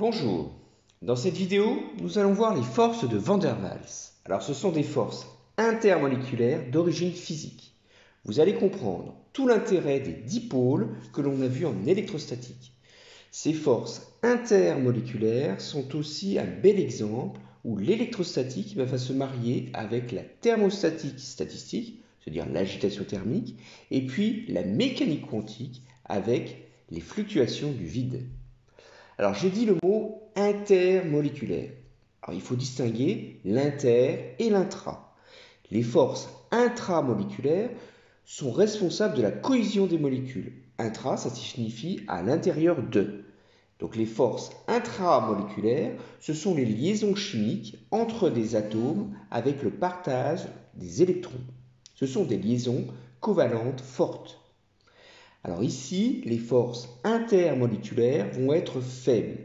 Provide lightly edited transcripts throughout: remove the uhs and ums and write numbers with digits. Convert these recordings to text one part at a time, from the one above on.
Bonjour, dans cette vidéo, nous allons voir les forces de Van der Waals. Alors ce sont des forces intermoléculaires d'origine physique. Vous allez comprendre tout l'intérêt des dipôles que l'on a vus en électrostatique. Ces forces intermoléculaires sont aussi un bel exemple où l'électrostatique va se marier avec la thermostatique statistique, c'est-à-dire l'agitation thermique, et puis la mécanique quantique avec les fluctuations du vide. Alors j'ai dit le mot intermoléculaire. Alors il faut distinguer l'inter et l'intra. Les forces intramoléculaires sont responsables de la cohésion des molécules. Intra, ça signifie à l'intérieur de. Donc les forces intramoléculaires, ce sont les liaisons chimiques entre des atomes avec le partage des électrons. Ce sont des liaisons covalentes fortes. Alors ici, les forces intermoléculaires vont être faibles.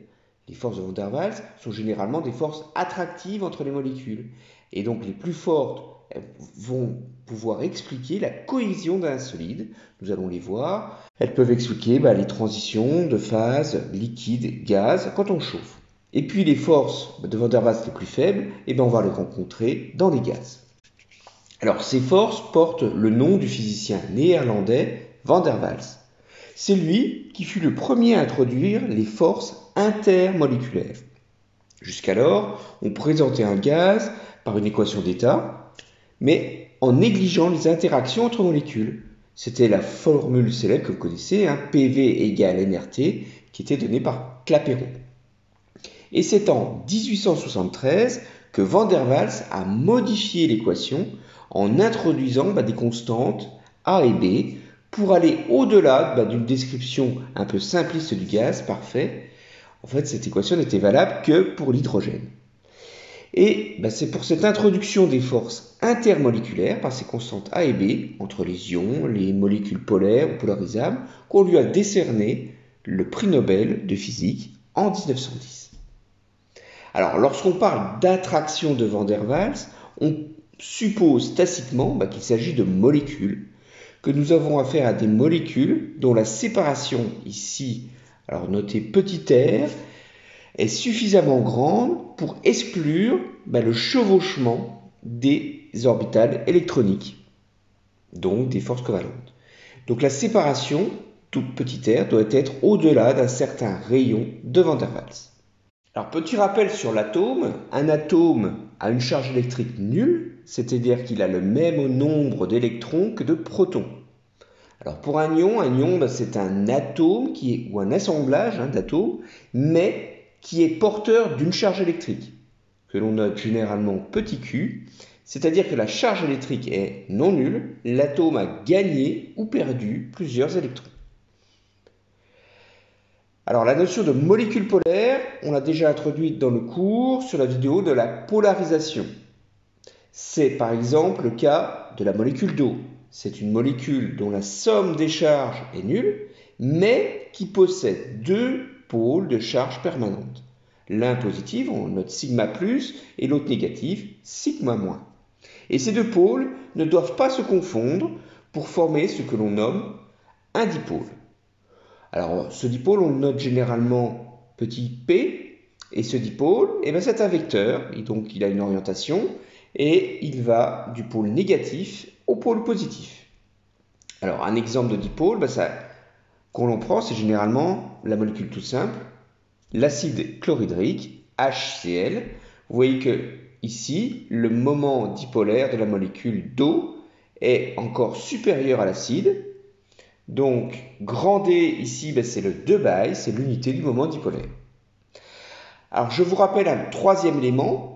Les forces de Van der Waals sont généralement des forces attractives entre les molécules. Et donc les plus fortes vont pouvoir expliquer la cohésion d'un solide. Nous allons les voir. Elles peuvent expliquer les transitions de phase liquide-gaz quand on chauffe. Et puis les forces de Van der Waals les plus faibles, on va les rencontrer dans les gaz. Alors ces forces portent le nom du physicien néerlandais Van der Waals. C'est lui qui fut le premier à introduire les forces intermoléculaires. Jusqu'alors, on présentait un gaz par une équation d'état, mais en négligeant les interactions entre molécules. C'était la formule célèbre que vous connaissez, PV égale nRT, qui était donnée par Clapeyron. Et c'est en 1873 que Van der Waals a modifié l'équation en introduisant des constantes A et B pour aller au-delà d'une description un peu simpliste du gaz parfait. En fait, cette équation n'était valable que pour l'hydrogène. Et c'est pour cette introduction des forces intermoléculaires par ces constantes A et B entre les ions, les molécules polaires ou polarisables qu'on lui a décerné le prix Nobel de physique en 1910. Alors, lorsqu'on parle d'attraction de Van der Waals, on suppose tacitement qu'il s'agit de molécules, que nous avons affaire à des molécules dont la séparation ici, alors notée petit r, est suffisamment grande pour exclure le chevauchement des orbitales électroniques, donc des forces covalentes. Donc la séparation, toute petite r, doit être au-delà d'un certain rayon de Van der Waals. Alors, petit rappel sur l'atome, un atome a une charge électrique nulle, c'est-à-dire qu'il a le même nombre d'électrons que de protons. Alors pour un ion, c'est un atome ou un assemblage d'atomes, mais qui est porteur d'une charge électrique, que l'on note généralement petit q, c'est-à-dire que la charge électrique est non nulle, l'atome a gagné ou perdu plusieurs électrons. Alors la notion de molécule polaire, on l'a déjà introduite dans le cours sur la vidéo de la polarisation. C'est par exemple le cas de la molécule d'eau. C'est une molécule dont la somme des charges est nulle, mais qui possède deux pôles de charge permanente. L'un positif, on note sigma plus, et l'autre négatif, sigma moins. Et ces deux pôles ne doivent pas se confondre pour former ce que l'on nomme un dipôle. Alors ce dipôle, on le note généralement petit p, et ce dipôle, c'est un vecteur, et donc il a une orientation, et il va du pôle négatif au pôle positif. Alors un exemple de dipôle, qu'on l'on prend, c'est généralement la molécule toute simple, l'acide chlorhydrique, HCl. Vous voyez que ici, le moment dipolaire de la molécule d'eau est encore supérieur à l'acide. Donc, grand D ici, c'est le 2 c'est l'unité du moment dipolaire. Alors, je vous rappelle un troisième élément.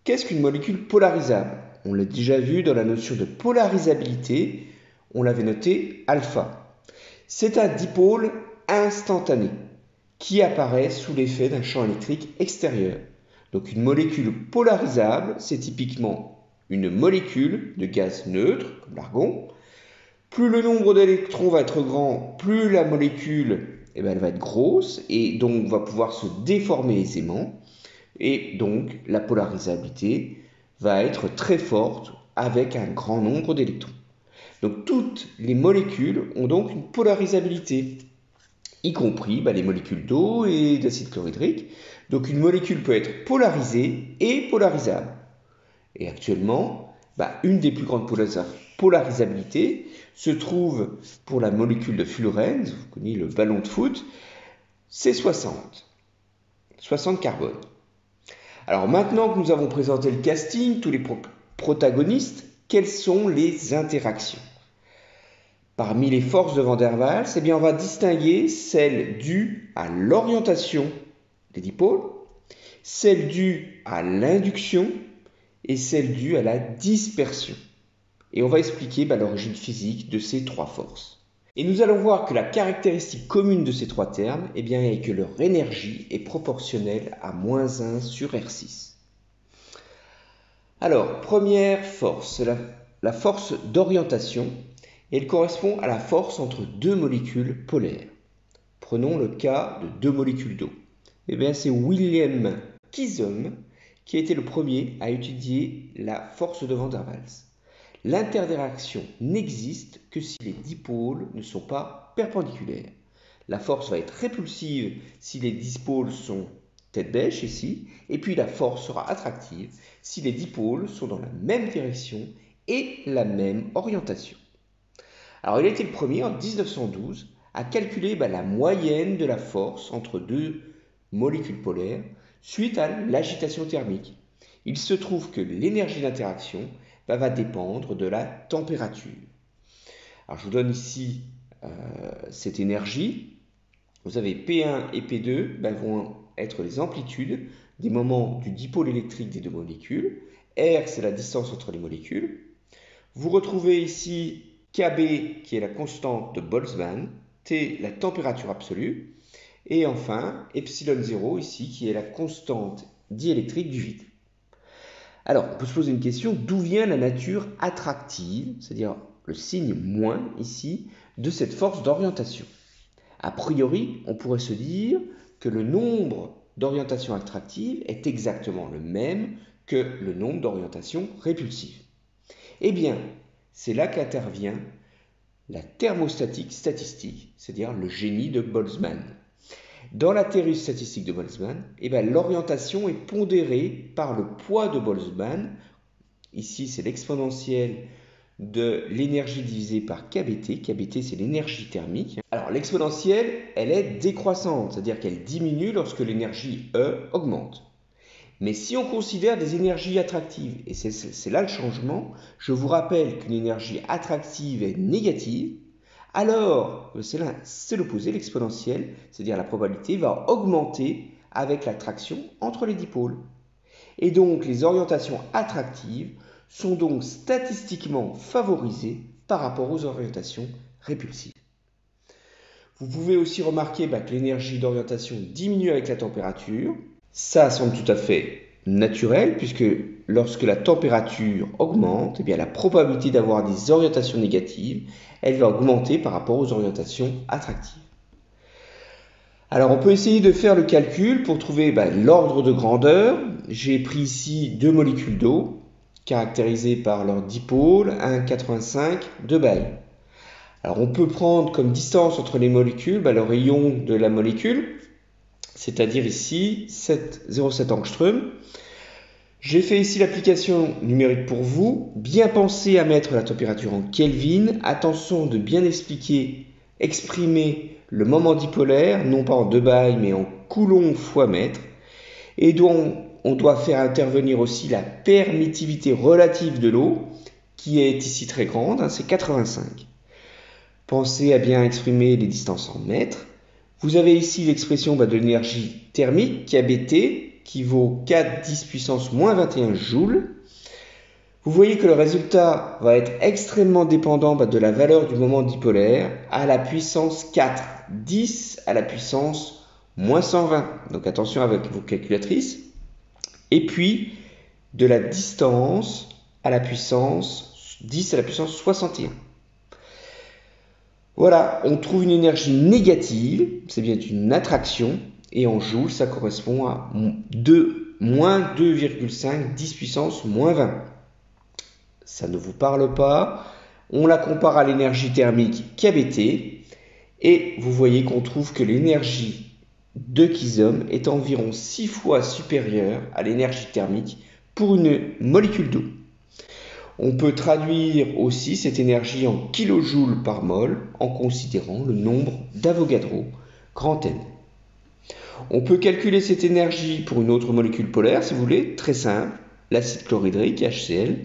Qu'est-ce qu'une molécule polarisable? On l'a déjà vu dans la notion de polarisabilité, on l'avait noté alpha. C'est un dipôle instantané qui apparaît sous l'effet d'un champ électrique extérieur. Donc, une molécule polarisable, c'est typiquement une molécule de gaz neutre, comme l'argon. Plus le nombre d'électrons va être grand, plus la molécule elle va être grosse et donc va pouvoir se déformer aisément. Et donc la polarisabilité va être très forte avec un grand nombre d'électrons. Donc toutes les molécules ont donc une polarisabilité. y compris les molécules d'eau et d'acide chlorhydrique. Donc une molécule peut être polarisée et polarisable. Et actuellement, une des plus grandes polarisabilités se trouve pour la molécule de fullerène, vous connaissez le ballon de foot, c'est 60 carbone. Alors maintenant que nous avons présenté le casting, tous les protagonistes, quelles sont les interactions? Parmi les forces de Van der Waals, on va distinguer celles dues à l'orientation des dipôles, celles dues à l'induction et celles dues à la dispersion. Et on va expliquer l'origine physique de ces trois forces. Et nous allons voir que la caractéristique commune de ces trois termes est que leur énergie est proportionnelle à -1 sur R6. Alors, première force, la force d'orientation. Elle correspond à la force entre deux molécules polaires. Prenons le cas de deux molécules d'eau. C'est William Kizom qui a été le premier à étudier la force de Van der Waals. L'interaction n'existe que si les dipôles ne sont pas perpendiculaires. La force va être répulsive si les dipôles sont tête bêche ici, et puis la force sera attractive si les dipôles sont dans la même direction et la même orientation. Alors il a été le premier en 1912 à calculer la moyenne de la force entre deux molécules polaires suite à l'agitation thermique. Il se trouve que l'énergie d'interaction va dépendre de la température. Alors je vous donne ici cette énergie. Vous avez P1 et P2 vont être les amplitudes des moments du dipôle électrique des deux molécules. R, c'est la distance entre les molécules. Vous retrouvez ici Kb, qui est la constante de Boltzmann, T, la température absolue, et enfin epsilon 0 ici, qui est la constante diélectrique du vide. Alors, on peut se poser une question, d'où vient la nature attractive, c'est-à-dire le signe moins ici, de cette force d'orientation? A priori, on pourrait se dire que le nombre d'orientations attractives est exactement le même que le nombre d'orientations répulsives. Eh bien, c'est là qu'intervient la thermostatique statistique, c'est-à-dire le génie de Boltzmann. Dans la théorie statistique de Boltzmann, l'orientation est pondérée par le poids de Boltzmann. Ici, c'est l'exponentielle de l'énergie divisée par kBT. kBT, c'est l'énergie thermique. Alors, l'exponentielle, elle est décroissante, c'est-à-dire qu'elle diminue lorsque l'énergie E augmente. Mais si on considère des énergies attractives, et c'est là le changement, je vous rappelle qu'une énergie attractive est négative, alors c'est l'opposé, l'exponentielle, c'est-à-dire la probabilité va augmenter avec l'attraction entre les dipôles. Et donc les orientations attractives sont donc statistiquement favorisées par rapport aux orientations répulsives. Vous pouvez aussi remarquer que l'énergie d'orientation diminue avec la température. Ça semble tout à fait naturel puisque lorsque la température augmente, la probabilité d'avoir des orientations négatives, elle va augmenter par rapport aux orientations attractives. Alors on peut essayer de faire le calcul pour trouver l'ordre de grandeur. J'ai pris ici deux molécules d'eau caractérisées par leur dipôle 1,85, 2 Baille. Alors on peut prendre comme distance entre les molécules le rayon de la molécule, c'est-à-dire ici 0,7 angstrom. J'ai fait ici l'application numérique pour vous. Bien penser à mettre la température en Kelvin. Attention de bien exprimer le moment dipolaire, non pas en 2 Baille, mais en coulomb fois mètre. Et donc, on doit faire intervenir aussi la permittivité relative de l'eau, qui est ici très grande, c'est 85. Pensez à bien exprimer les distances en mètres. Vous avez ici l'expression de l'énergie thermique, kBT, qui vaut 4 10 puissance moins 21 joules. Vous voyez que le résultat va être extrêmement dépendant de la valeur du moment dipolaire à la puissance 4, 10 à la puissance moins 120. Donc attention avec vos calculatrices. Et puis de la distance à la puissance 10 à la puissance 61. Voilà, on trouve une énergie négative, c'est bien une attraction, et en joules, ça correspond à moins 2,5, 10 puissance moins 20. Ça ne vous parle pas. On la compare à l'énergie thermique kBT, Et vous voyez qu'on trouve que l'énergie de Kizom est environ 6 fois supérieure à l'énergie thermique pour une molécule d'eau. On peut traduire aussi cette énergie en kilojoules par mol en considérant le nombre d'Avogadro, grand N. On peut calculer cette énergie pour une autre molécule polaire, si vous voulez, très simple, l'acide chlorhydrique, HCl.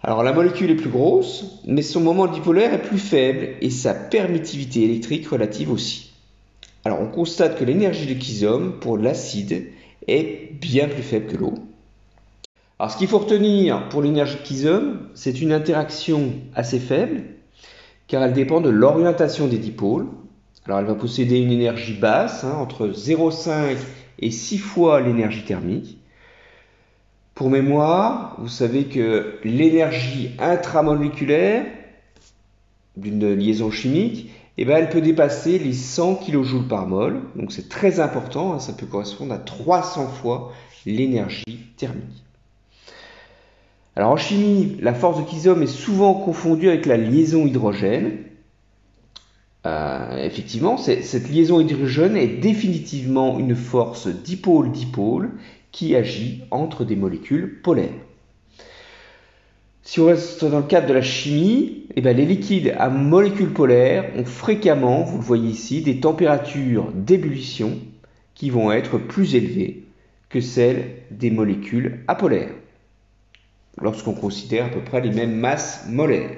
Alors la molécule est plus grosse, mais son moment dipolaire est plus faible et sa permittivité électrique relative aussi. Alors on constate que l'énergie de Kizom pour l'acide est bien plus faible que l'eau. Alors ce qu'il faut retenir pour l'énergie de Kizom, c'est une interaction assez faible, car elle dépend de l'orientation des dipôles. Alors elle va posséder une énergie basse, entre 0,5 et 6 fois l'énergie thermique. Pour mémoire, vous savez que l'énergie intramoléculaire d'une liaison chimique, elle peut dépasser les 100 kJ par mol. Donc c'est très important, ça peut correspondre à 300 fois l'énergie thermique. Alors en chimie, la force de Kizom est souvent confondue avec la liaison hydrogène. Effectivement, cette liaison hydrogène est définitivement une force dipôle-dipôle qui agit entre des molécules polaires. Si on reste dans le cadre de la chimie, les liquides à molécules polaires ont fréquemment, vous le voyez ici, des températures d'ébullition qui vont être plus élevées que celles des molécules apolaires, lorsqu'on considère à peu près les mêmes masses molaires.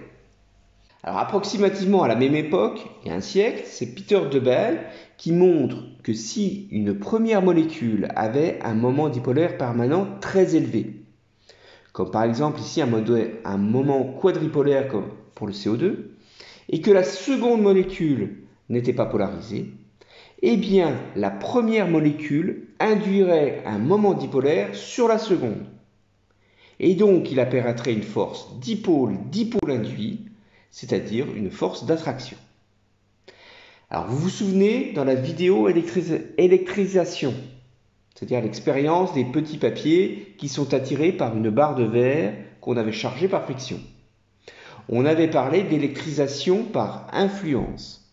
Alors approximativement à la même époque, il y a un siècle, c'est Peter Debye qui montre que si une première molécule avait un moment dipolaire permanent très élevé, comme par exemple ici un moment quadripolaire comme pour le CO2, et que la seconde molécule n'était pas polarisée, eh bien la première molécule induirait un moment dipolaire sur la seconde. Et donc il apparaîtrait une force dipôle-dipôle induit, c'est-à-dire une force d'attraction. Alors vous vous souvenez dans la vidéo électrisation, c'est-à-dire l'expérience des petits papiers qui sont attirés par une barre de verre qu'on avait chargée par friction. On avait parlé d'électrisation par influence.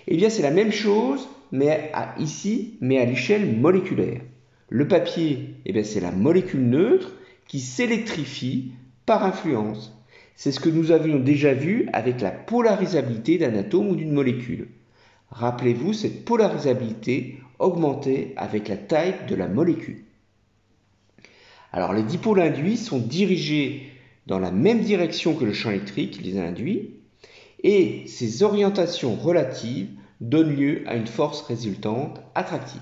Eh bien c'est la même chose, mais ici, mais à l'échelle moléculaire. Le papier, c'est la molécule neutre qui s'électrifie par influence. C'est ce que nous avions déjà vu avec la polarisabilité d'un atome ou d'une molécule. Rappelez-vous, cette polarisabilité augmentait avec la taille de la molécule. Alors les dipôles induits sont dirigés dans la même direction que le champ électrique les induit, et ces orientations relatives donnent lieu à une force résultante attractive.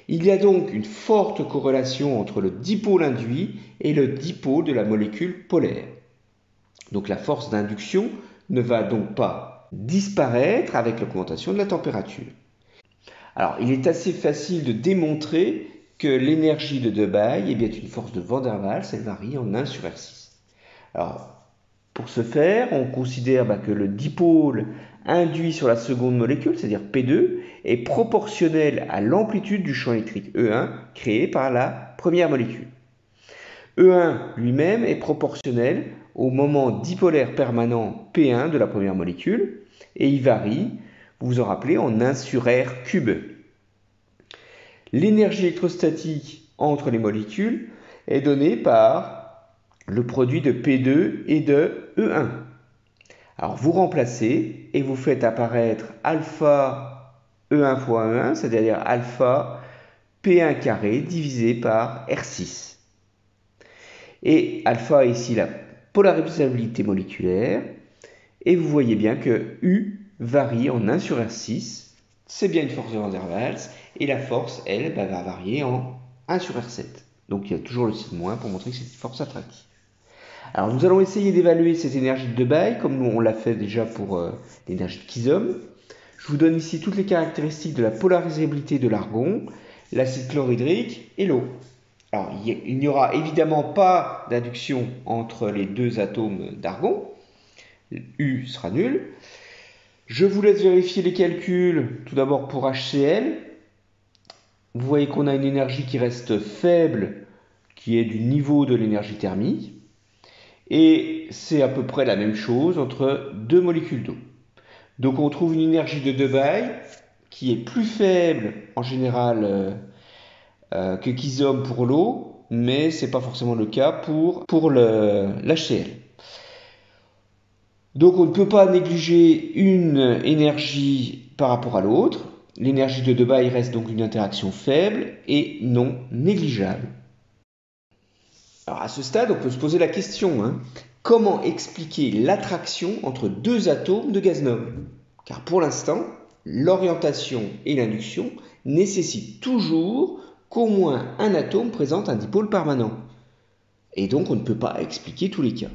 Il y a donc une forte corrélation entre le dipôle induit et le dipôle de la molécule polaire. Donc la force d'induction ne va donc pas disparaître avec l'augmentation de la température. Alors il est assez facile de démontrer que l'énergie de Debye est une force de Van der Waals, elle varie en 1 sur R6. Alors pour ce faire, on considère que le dipôle induit sur la seconde molécule, c'est-à-dire P2, est proportionnel à l'amplitude du champ électrique E1 créé par la première molécule. E1 lui-même est proportionnel au moment dipolaire permanent P1 de la première molécule et il varie, vous vous en rappelez, en 1 sur R cube. L'énergie électrostatique entre les molécules est donnée par le produit de P2 et de E1. Alors vous remplacez et vous faites apparaître alpha E1 fois E1, c'est-à-dire alpha P1 carré divisé par R6. Et alpha est ici la polarisabilité moléculaire. Et vous voyez bien que U varie en 1 sur R6. C'est bien une force de Van der Waals. Et la force, elle, va varier en 1 sur R7. Donc il y a toujours le signe moins pour montrer que c'est une force attractive. Alors nous allons essayer d'évaluer cette énergie de Debye, comme on l'a fait déjà pour l'énergie de Kizom. Je vous donne ici toutes les caractéristiques de la polarisabilité de l'argon, l'acide chlorhydrique et l'eau. Alors, il n'y aura évidemment pas d'induction entre les deux atomes d'argon. U sera nul. Je vous laisse vérifier les calculs, tout d'abord pour HCl. Vous voyez qu'on a une énergie qui reste faible, qui est du niveau de l'énergie thermique. Et c'est à peu près la même chose entre deux molécules d'eau. Donc on trouve une énergie de Debye qui est plus faible en général que Kizom pour l'eau, mais ce n'est pas forcément le cas pour l'HCl. Donc on ne peut pas négliger une énergie par rapport à l'autre. L'énergie de Debye reste donc une interaction faible et non négligeable. Alors à ce stade, on peut se poser la question, comment expliquer l'attraction entre deux atomes de gaz noble? Car pour l'instant, l'orientation et l'induction nécessitent toujours qu'au moins un atome présente un dipôle permanent. Et donc on ne peut pas expliquer tous les cas.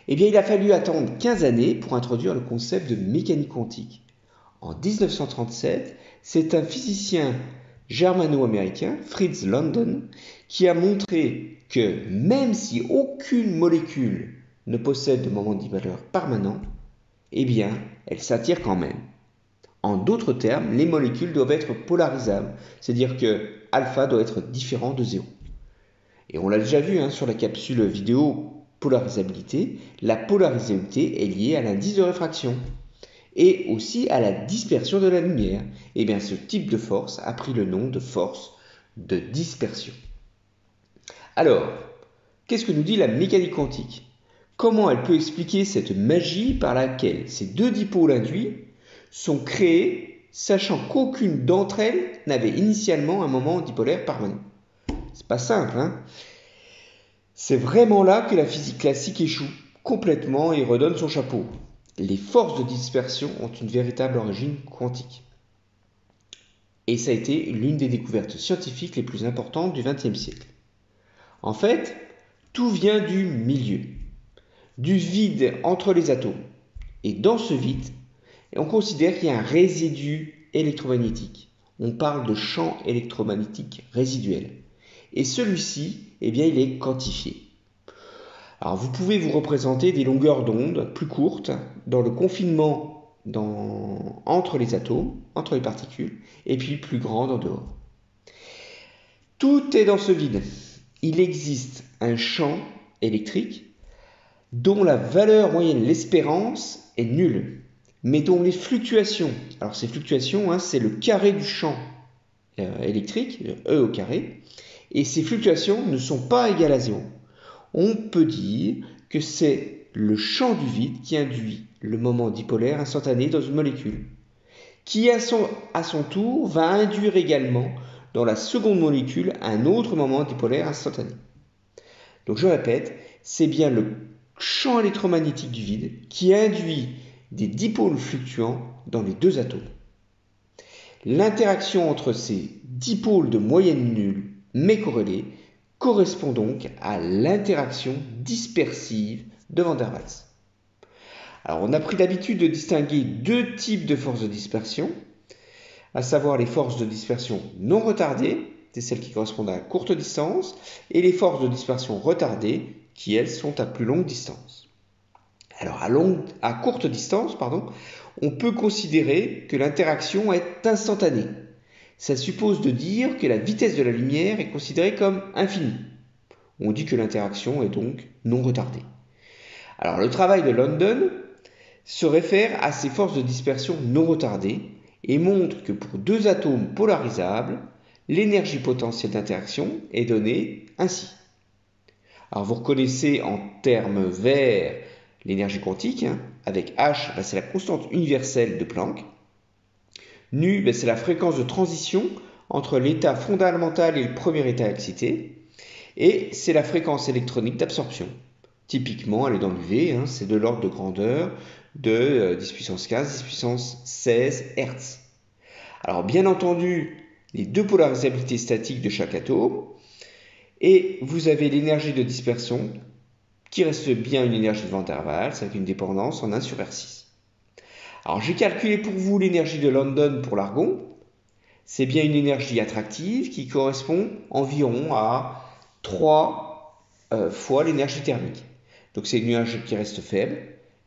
Eh bien, il a fallu attendre 15 années pour introduire le concept de mécanique quantique. En 1937, c'est un physicien germano-américain, Fritz London, qui a montré que même si aucune molécule ne possède de moment dipolaire permanent, eh bien, elle s'attire quand même. En d'autres termes, les molécules doivent être polarisables, c'est-à-dire que alpha doit être différent de 0. Et on l'a déjà vu sur la capsule vidéo polarisabilité, la polarisabilité est liée à l'indice de réfraction et aussi à la dispersion de la lumière. Et bien ce type de force a pris le nom de force de dispersion. Alors, qu'est-ce que nous dit la mécanique quantique? Comment elle peut expliquer cette magie par laquelle ces deux dipôles induits sont créés, sachant qu'aucune d'entre elles n'avait initialement un moment dipolaire permanent? C'est pas simple, C'est vraiment là que la physique classique échoue complètement et redonne son chapeau. Les forces de dispersion ont une véritable origine quantique. Et ça a été l'une des découvertes scientifiques les plus importantes du XXe siècle. En fait, tout vient du milieu, du vide entre les atomes. Et dans ce vide, on considère qu'il y a un résidu électromagnétique. On parle de champ électromagnétique résiduel. Et celui-ci, il est quantifié. Alors vous pouvez vous représenter des longueurs d'onde plus courtes dans le confinement entre les atomes, entre les particules, et puis plus grandes en dehors. Tout est dans ce vide. Il existe un champ électrique dont la valeur moyenne, l'espérance, est nulle, mais dont les fluctuations, alors ces fluctuations, c'est le carré du champ électrique, E au carré, et ces fluctuations ne sont pas égales à 0. On peut dire que c'est le champ du vide qui induit le moment dipolaire instantané dans une molécule, qui à son tour va induire également dans la seconde molécule un autre moment dipolaire instantané. Donc je répète, c'est bien le champ électromagnétique du vide qui induit des dipôles fluctuants dans les deux atomes. L'interaction entre ces dipôles de moyenne nulle mais corrélés correspond donc à l'interaction dispersive de Van der Waals. Alors on a pris l'habitude de distinguer deux types de forces de dispersion, à savoir les forces de dispersion non retardées, c'est celles qui correspondent à courte distance, et les forces de dispersion retardées, qui elles sont à plus longue distance. Alors à courte distance, on peut considérer que l'interaction est instantanée. Ça suppose de dire que la vitesse de la lumière est considérée comme infinie. On dit que l'interaction est donc non retardée. Alors le travail de London se réfère à ces forces de dispersion non retardées et montre que pour deux atomes polarisables, l'énergie potentielle d'interaction est donnée ainsi. Alors vous reconnaissez en termes verts l'énergie quantique, avec H, c'est la constante universelle de Planck. Nu, c'est la fréquence de transition entre l'état fondamental et le premier état excité. Et c'est la fréquence électronique d'absorption. Typiquement, elle est dans l'UV, c'est de l'ordre de grandeur de 10 puissance 15, 10 puissance 16 Hz. Alors bien entendu, les deux polarisabilités statiques de chaque atome, et vous avez l'énergie de dispersion qui reste bien une énergie de Van der Waals avec une dépendance en 1 sur R6. Alors j'ai calculé pour vous l'énergie de London pour l'argon. C'est bien une énergie attractive qui correspond environ à 3 fois l'énergie thermique. Donc c'est une énergie qui reste faible,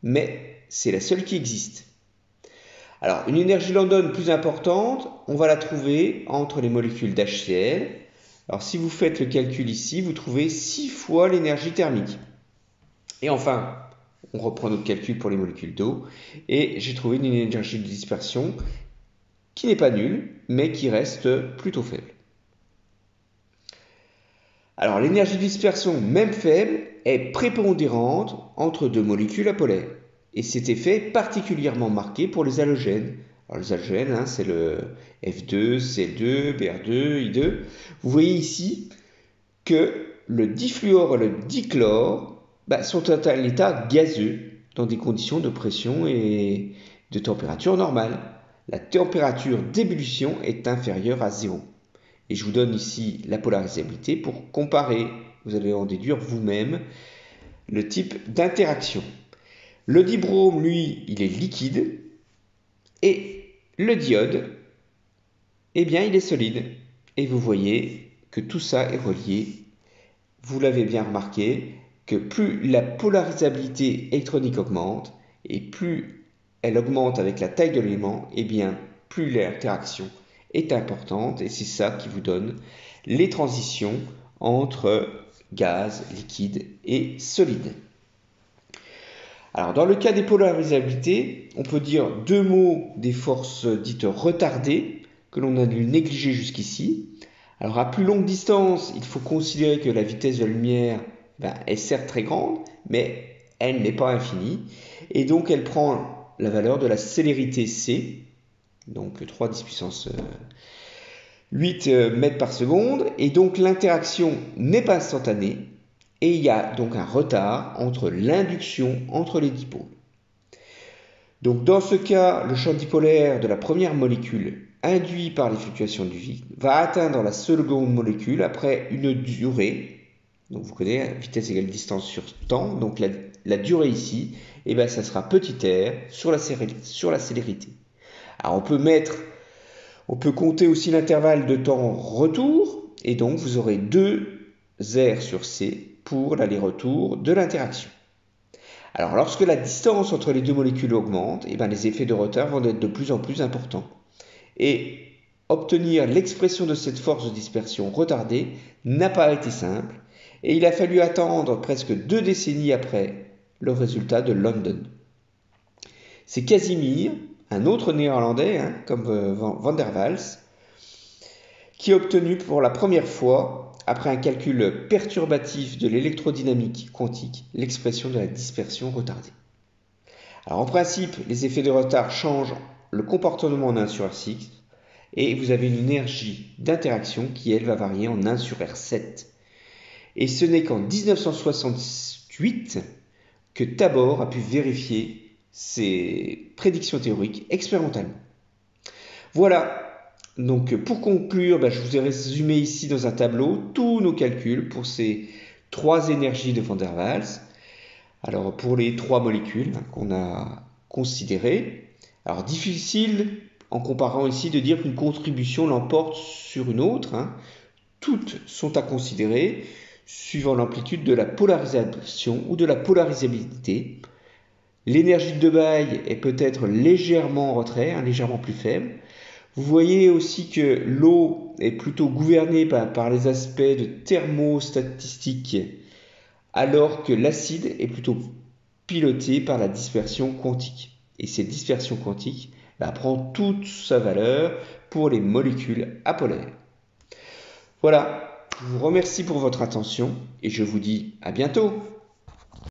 mais c'est la seule qui existe. Alors une énergie London plus importante, on va la trouver entre les molécules d'HCl. Alors si vous faites le calcul ici, vous trouvez 6 fois l'énergie thermique. Et enfin, On reprend notre calcul pour les molécules d'eau et j'ai trouvé une énergie de dispersion qui n'est pas nulle, mais qui reste plutôt faible. Alors l'énergie de dispersion, même faible, est prépondérante entre deux molécules apolaires. Et cet effet est particulièrement marqué pour les halogènes. Alors les halogènes, c'est le F2, Cl2, Br2, I2. Vous voyez ici que le difluor et le dichlore sont à l'état gazeux dans des conditions de pression et de température normale. La température d'ébullition est inférieure à 0. Et je vous donne ici la polarisabilité pour comparer. Vous allez en déduire vous-même le type d'interaction. Le dibrome, lui, il est liquide. Et le diode, eh bien, il est solide. Et vous voyez que tout ça est relié. Vous l'avez bien remarqué, que plus la polarisabilité électronique augmente, et plus elle augmente avec la taille de l'élément, eh bien, plus l'interaction est importante, et c'est ça qui vous donne les transitions entre gaz, liquide et solide. Alors, dans le cas des polarisabilités, on peut dire deux mots des forces dites retardées que l'on a dû négliger jusqu'ici. Alors, à plus longue distance, il faut considérer que la vitesse de la lumière est certes très grande, mais elle n'est pas infinie. Et donc, elle prend la valeur de la célérité c, donc 3 10 puissance 8 mètres par seconde. Et donc, l'interaction n'est pas instantanée. Et il y a donc un retard entre l'induction entre les dipôles. Donc dans ce cas, le champ dipolaire de la première molécule induit par les fluctuations du vide va atteindre la seconde molécule après une durée. Donc vous connaissez, vitesse égale distance sur temps. Donc la durée ici, ça sera petit r sur la célérité. Alors on peut compter aussi l'intervalle de temps retour. Et donc vous aurez 2 R sur C pour l'aller-retour de l'interaction. Alors, lorsque la distance entre les deux molécules augmente, les effets de retard vont être de plus en plus importants. Et obtenir l'expression de cette force de dispersion retardée n'a pas été simple, et il a fallu attendre presque 2 décennies après le résultat de London. C'est Casimir, un autre néerlandais, comme Van der Waals, qui a obtenu pour la première fois, après un calcul perturbatif de l'électrodynamique quantique, l'expression de la dispersion retardée. Alors en principe, les effets de retard changent le comportement en 1 sur R6 et vous avez une énergie d'interaction qui, elle, va varier en 1 sur R7. Et ce n'est qu'en 1968 que Tabor a pu vérifier ces prédictions théoriques expérimentalement. Voilà. Donc pour conclure, je vous ai résumé ici dans un tableau tous nos calculs pour ces 3 énergies de Van der Waals. Alors pour les 3 molécules qu'on a considérées. Alors difficile en comparant ici de dire qu'une contribution l'emporte sur une autre. Toutes sont à considérer suivant l'amplitude de la polarisation ou de la polarisabilité. L'énergie de Debye est peut-être légèrement en retrait, légèrement plus faible. Vous voyez aussi que l'eau est plutôt gouvernée par les aspects de thermostatistique, alors que l'acide est plutôt piloté par la dispersion quantique. Et cette dispersion quantique prend toute sa valeur pour les molécules apolaires. Voilà, je vous remercie pour votre attention et je vous dis à bientôt.